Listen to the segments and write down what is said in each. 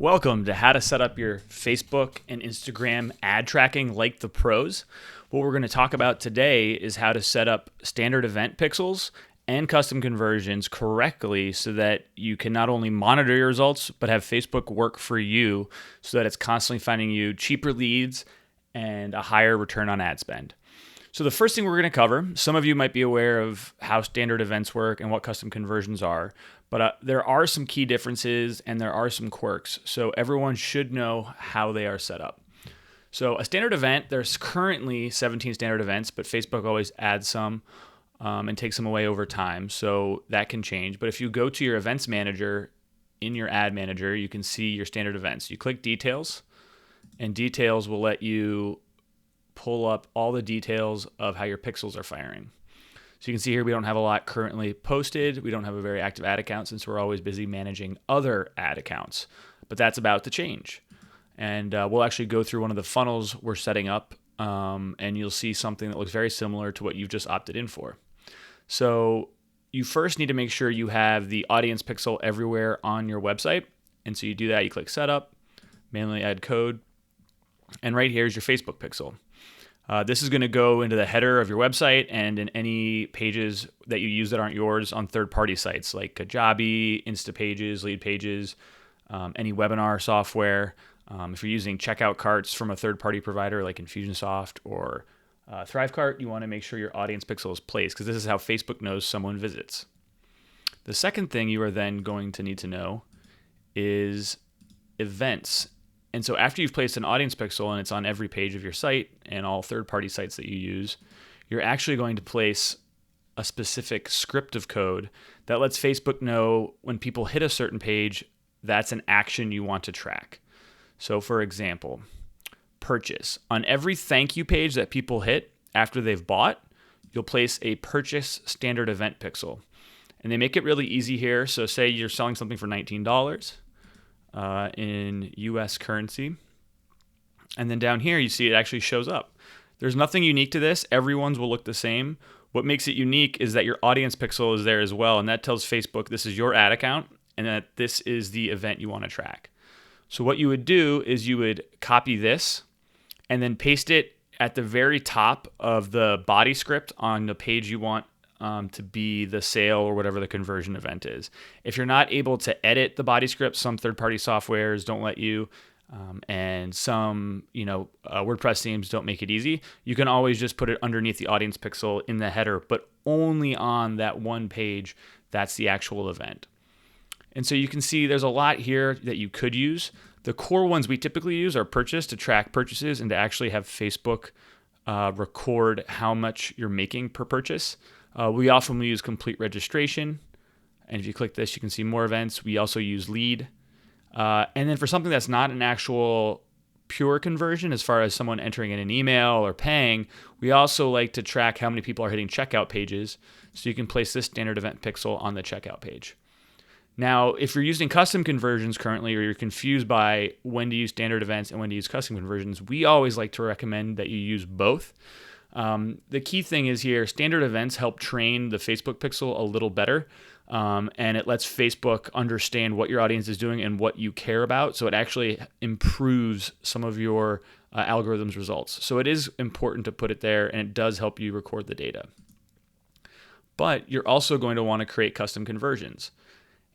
Welcome to how to set up your Facebook and Instagram ad tracking like the pros. What we're going to talk about today is how to set up standard event pixels and custom conversions correctly so that you can not only monitor your results, but have Facebook work for you so that it's constantly finding you cheaper leads and a higher return on ad spend. So the first thing we're going to cover, some of you might be aware of how standard events work and what custom conversions are, but there are some key differences and there are some quirks. So everyone should know how they are set up. So a standard event, there's currently 17 standard events, but Facebook always adds some and takes them away over time. So that can change. But if you go to your events manager in your ad manager, you can see your standard events. You click details, and details will let you pull up all the details of how your pixels are firing. So you can see here we don't have a lot currently posted. We don't have a very active ad account since we're always busy managing other ad accounts. But that's about to change. And we'll actually go through one of the funnels we're setting up, and you'll see something that looks very similar to what you've just opted in for. So you first need to make sure you have the audience pixel everywhere on your website. And so you do that, you click Setup, manually add code, and right here is your Facebook pixel. This is going to go into the header of your website and in any pages that you use that aren't yours on third-party sites like Kajabi, Instapages, Leadpages, any webinar software. If you're using checkout carts from a third-party provider like Infusionsoft or Thrivecart, you want to make sure your audience pixel is placed because this is how Facebook knows someone visits. The second thing you are then going to need to know is events. And so after you've placed an audience pixel and it's on every page of your site and all third-party sites that you use, you're actually going to place a specific script of code that lets Facebook know when people hit a certain page, that's an action you want to track. So for example, purchase. On every thank you page that people hit after they've bought, you'll place a purchase standard event pixel. And they make it really easy here. So say you're selling something for $19. In US currency. And then down here, you see it actually shows up. There's nothing unique to this. Everyone's will look the same. What makes it unique is that your audience pixel is there as well. And that tells Facebook this is your ad account and that this is the event you want to track. So what you would do is you would copy this and then paste it at the very top of the body script on the page you want to be the sale or whatever the conversion event is. If you're not able to edit the body script, some third-party softwares don't let you, and some WordPress themes don't make it easy. You can always just put it underneath the audience pixel in the header, but only on that one page. That's the actual event. And so you can see there's a lot here that you could use. The core ones we typically use are purchase to track purchases and to actually have Facebook record how much you're making per purchase. We often use complete registration. And if you click this, you can see more events. We also use lead. And then for something that's not an actual pure conversion, as far as someone entering in an email or paying, we also like to track how many people are hitting checkout pages. So you can place this standard event pixel on the checkout page. Now, if you're using custom conversions currently, or you're confused by when to use standard events and when to use custom conversions, we always like to recommend that you use both. The key thing is here, standard events help train the Facebook pixel a little better, and it lets Facebook understand what your audience is doing and what you care about, so it actually improves some of your algorithm's results. So it is important to put it there, and it does help you record the data. But you're also going to want to create custom conversions.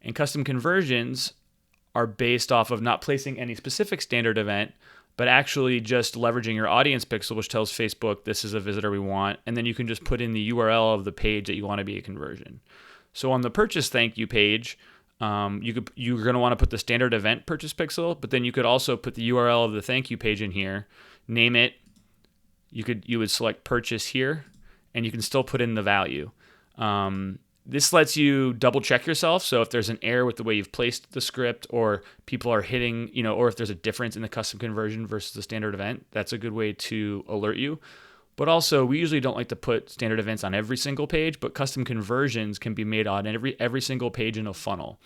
And custom conversions are based off of not placing any specific standard event, but actually just leveraging your audience pixel, which tells Facebook this is a visitor we want, and then you can just put in the URL of the page that you want to be a conversion. So on the purchase thank you page, you're going to want to put the standard event purchase pixel, but then you could also put the URL of the thank you page in here, name it. You would select purchase here, and you can still put in the value. This lets you double check yourself. So if there's an error with the way you've placed the script, or people are hitting, or if there's a difference in the custom conversion versus the standard event, that's a good way to alert you. But also, we usually don't like to put standard events on every single page, but custom conversions can be made on every single page in a funnel.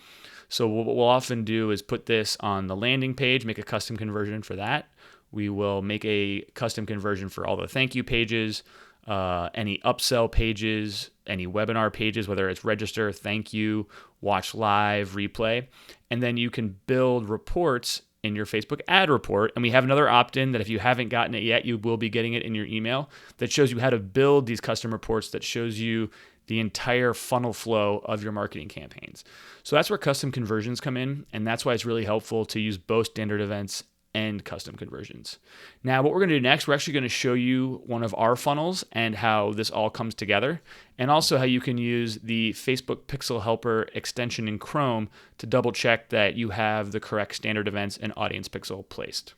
So what we'll often do is put this on the landing page, make a custom conversion for that. We will make a custom conversion for all the thank you pages, any upsell pages, any webinar pages, whether it's register, thank you, watch live, replay. And then you can build reports in your Facebook ad report. And we have another opt-in that if you haven't gotten it yet, you will be getting it in your email that shows you how to build these custom reports that shows you the entire funnel flow of your marketing campaigns. So that's where custom conversions come in. And that's why it's really helpful to use both standard events and custom conversions. Now, what we're going to do next, we're actually going to show you one of our funnels and how this all comes together, and also how you can use the Facebook Pixel Helper extension in Chrome to double check that you have the correct standard events and audience pixel placed.